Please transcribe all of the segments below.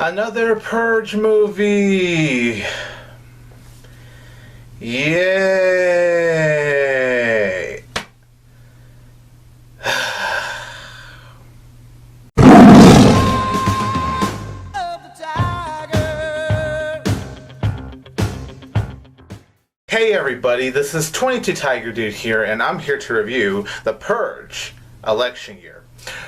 Another Purge movie! Yay! Hey everybody, this is 22 Tiger Dude here, and I'm here to review The Purge election year.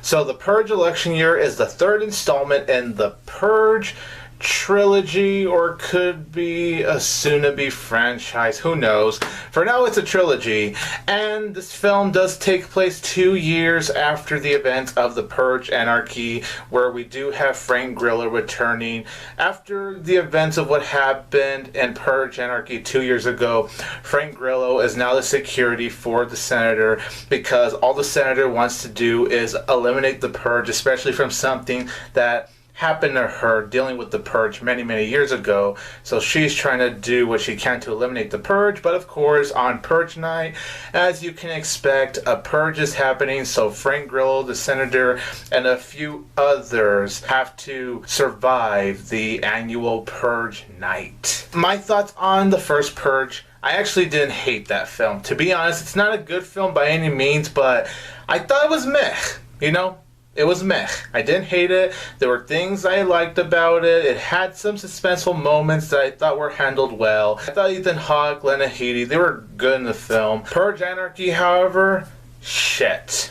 So The Purge election year is the third installment in the Purge trilogy, or could be a soon-to-be franchise, who knows. For now it's a trilogy, and this film does take place 2 years after the events of the Purge Anarchy, where we do have Frank Grillo returning. After the events of what happened in Purge Anarchy 2 years ago, Frank Grillo is now the security for the senator, because all the senator wants to do is eliminate the Purge, especially from something that happened to her dealing with the Purge many years ago. So she's trying to do what she can to eliminate the Purge, but of course on Purge night, as you can expect, a Purge is happening, so Frank Grillo, the senator, and a few others have to survive the annual Purge night. My thoughts on the first Purge: I actually didn't hate that film. To be honest, it's not a good film by any means, but I thought it was meh, you know? It was meh. I didn't hate it. There were things I liked about it. It had some suspenseful moments that I thought were handled well. I thought Ethan Hawke, Lena Headey, they were good in the film. Purge Anarchy, however, shit.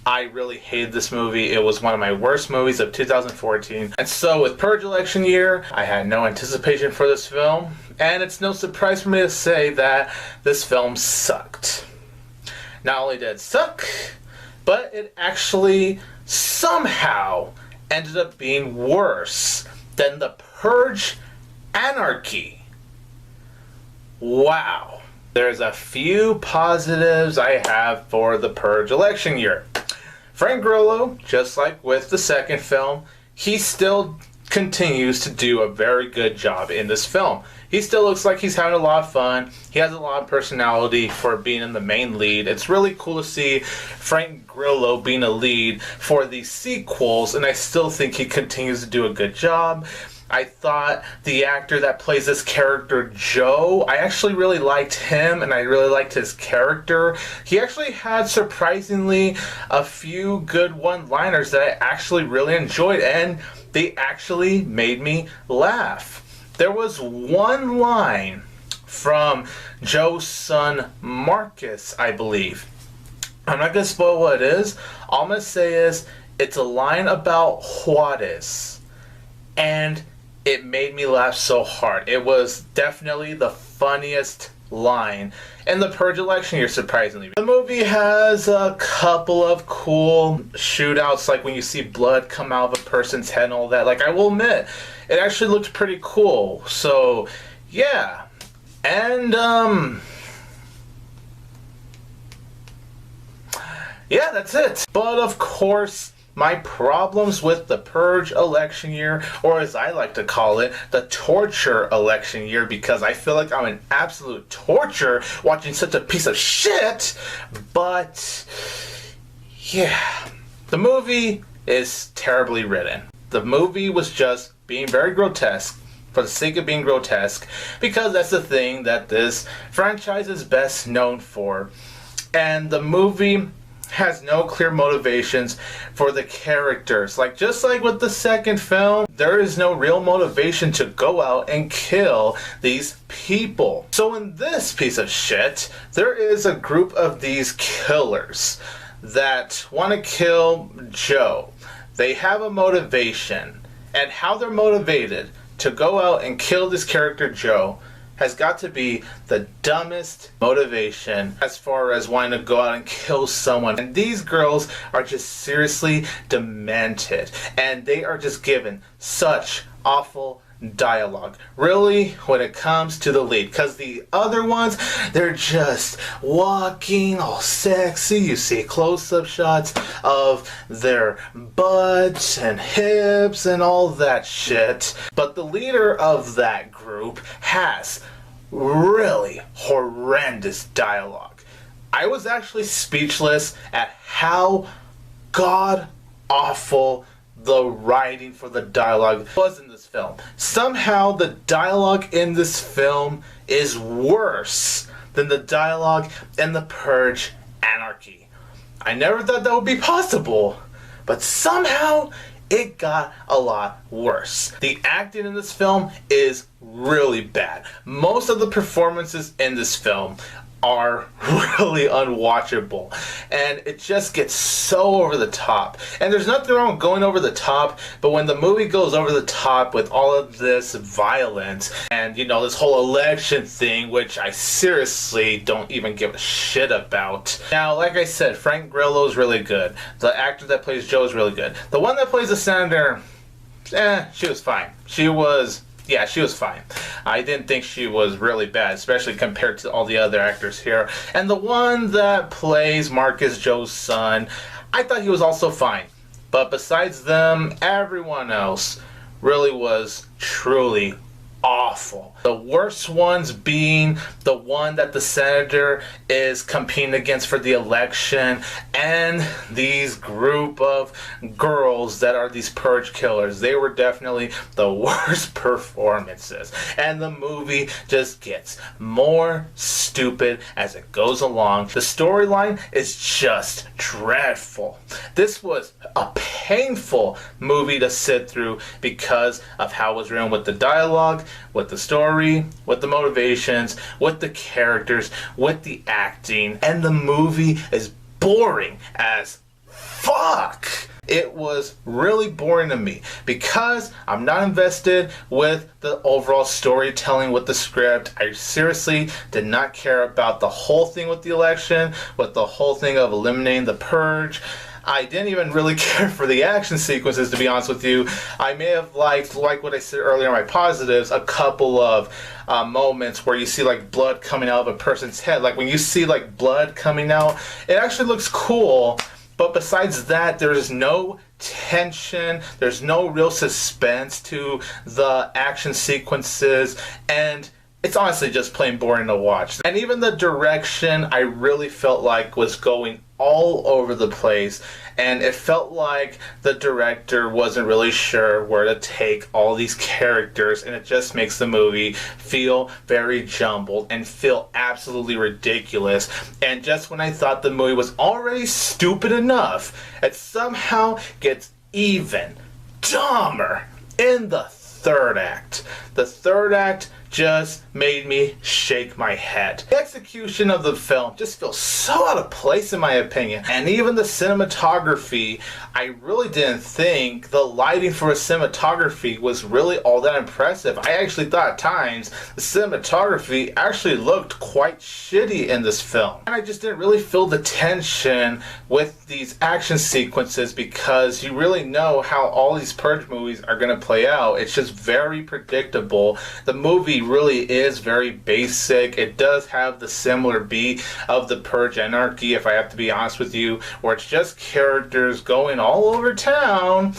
I really hated this movie. It was one of my worst movies of 2014. And so with Purge election year, I had no anticipation for this film. And it's no surprise for me to say that this film sucked. Not only did it suck, but it actually somehow ended up being worse than the Purge Anarchy. Wow. There's a few positives I have for the Purge election year. Frank Grillo, just like with the second film, he still continues to do a very good job in this film. He still looks like he's having a lot of fun. He has a lot of personality for being in the main lead. It's really cool to see Frank Grillo being a lead for the sequels, and I still think he continues to do a good job. I thought the actor that plays this character, Joe, I actually really liked him, and I really liked his character. He actually had surprisingly a few good one-liners that I actually really enjoyed, and they actually made me laugh. There was one line from Joe's son, Marcus, I believe. I'm not going to spoil what it is. All I'm going to say is, it's a line about Juarez. And it made me laugh so hard. It was definitely the funniest line in the Purge election year, surprisingly. The movie has a couple of cool shootouts, like when you see blood come out of a person's head and all that. Like, I will admit, it actually looked pretty cool. So, yeah. And, yeah, that's it. But, of course, my problems with the Purge election year, or as I like to call it, the torture election year, because I feel like I'm in absolute torture watching such a piece of shit. But, yeah, the movie is terribly written. The movie was just being very grotesque for the sake of being grotesque, because that's the thing that this franchise is best known for. And the movie has no clear motivations for the characters. Just like with the second film, there is no real motivation to go out and kill these people. So in this piece of shit, there is a group of these killers that want to kill Joe. They have a motivation, and how they're motivated to go out and kill this character Joe has got to be the dumbest motivation as far as wanting to go out and kill someone. And these girls are just seriously demented, and they are just given such awful dialogue, really, when it comes to the lead, because the other ones, they're just walking all sexy. You see close-up shots of their butts and hips and all that shit, but the leader of that group has really horrendous dialogue. I was actually speechless at how god awful the writing for the dialogue was in this film. Somehow the dialogue in this film is worse than the dialogue in The Purge Anarchy. I never thought that would be possible, but somehow it got a lot worse. The acting in this film is really bad. Most of the performances in this film are really unwatchable, and it just gets so over the top. And there's nothing wrong with going over the top, but when the movie goes over the top with all of this violence and, you know, this whole election thing, which I seriously don't even give a shit about. Now, like I said, Frank Grillo is really good. The actor that plays Joe is really good. The one that plays the senator, she was fine. She was fine. I didn't think she was really bad, especially compared to all the other actors here. And the one that plays Marcus, Joe's son, I thought he was also fine. But besides them, everyone else really was truly awful. The worst ones being the one that the senator is competing against for the election, and these group of girls that are these purge killers. They were definitely the worst performances, and the movie just gets more stupid as it goes along. The storyline is just dreadful. This was a painful movie to sit through because of how it was written, with the dialogue, with the story, with the motivations, with the characters, with the acting, and the movie is boring as fuck. It was really boring to me because I'm not invested with the overall storytelling, with the script. I seriously did not care about the whole thing with the election, with the whole thing of eliminating the purge. I didn't even really care for the action sequences, to be honest with you. I may have liked, like what I said earlier in my positives, a couple of moments where you see like blood coming out of a person's head. Like when you see like blood coming out, it actually looks cool. But besides that, there's no tension, there's no real suspense to the action sequences, and it's honestly just plain boring to watch. And even the direction, I really felt like was going all over the place, and it felt like the director wasn't really sure where to take all these characters, and it just makes the movie feel very jumbled and feel absolutely ridiculous. And just when I thought the movie was already stupid enough, it somehow gets even dumber in the third act. The third act just made me shake my head. The execution of the film just feels so out of place in my opinion. And even the cinematography, I really didn't think the lighting for a cinematography was really all that impressive. I actually thought at times the cinematography actually looked quite shitty in this film. And I just didn't really feel the tension with these action sequences because you really know how all these Purge movies are going to play out. It's just very predictable. The movie really is very basic. It does have the similar beat of the Purge Anarchy, if I have to be honest with you, where it's just characters going all over town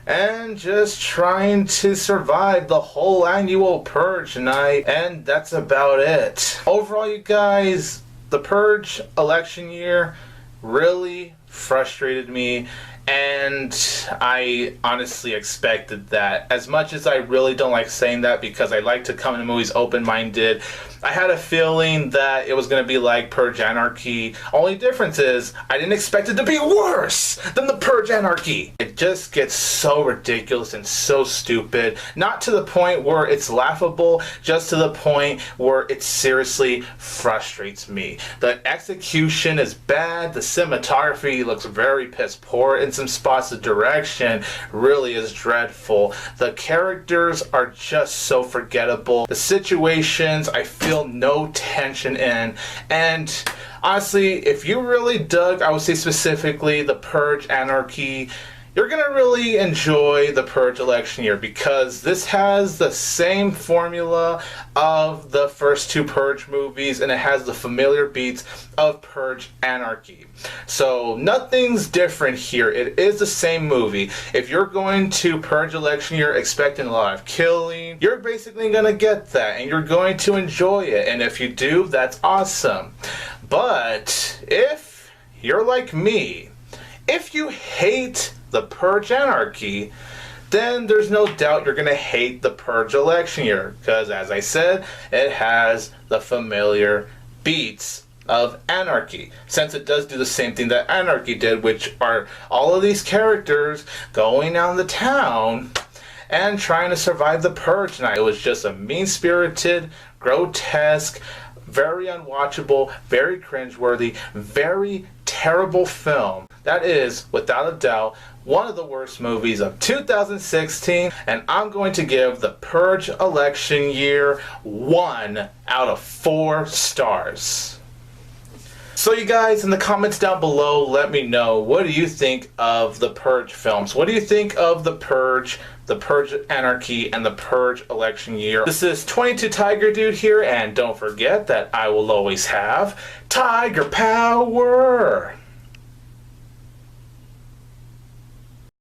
and just trying to survive the whole annual Purge night, and that's about it. Overall, you guys, the Purge election year really frustrated me, and I honestly expected that. As much as I really don't like saying that because I like to come into movies open-minded, I had a feeling that it was going to be like Purge Anarchy. Only difference is I didn't expect it to be worse than the Purge Anarchy. It just gets so ridiculous and so stupid. Not to the point where it's laughable, just to the point where it seriously frustrates me. The execution is bad. The cinematography looks very piss poor in some spots. The direction really is dreadful. The characters are just so forgettable. The situations, I feel no tension in. And honestly, if you really dug, I would say specifically, the Purge Anarchy, you're going to really enjoy the Purge election year because this has the same formula of the first two Purge movies, and it has the familiar beats of Purge Anarchy. So nothing's different here. It is the same movie. If you're going to Purge election year expecting a lot of killing, you're basically going to get that, and you're going to enjoy it. And if you do, that's awesome. But if you're like me, if you hate the Purge Anarchy, then there's no doubt you're going to hate the Purge election year. Because, as I said, it has the familiar beats of Anarchy. Since it does do the same thing that Anarchy did, which are all of these characters going down the town and trying to survive the Purge night. It was just a mean-spirited, grotesque, very unwatchable, very cringeworthy, very terrible film. That is, without a doubt, one of the worst movies of 2016, and I'm going to give the Purge election year 1 out of 4 stars. So you guys, in the comments down below, let me know, what do you think of the Purge films? What do you think of the Purge Anarchy, and the Purge election year? This is 22 Tiger Dude here, and don't forget that I will always have Tiger Power!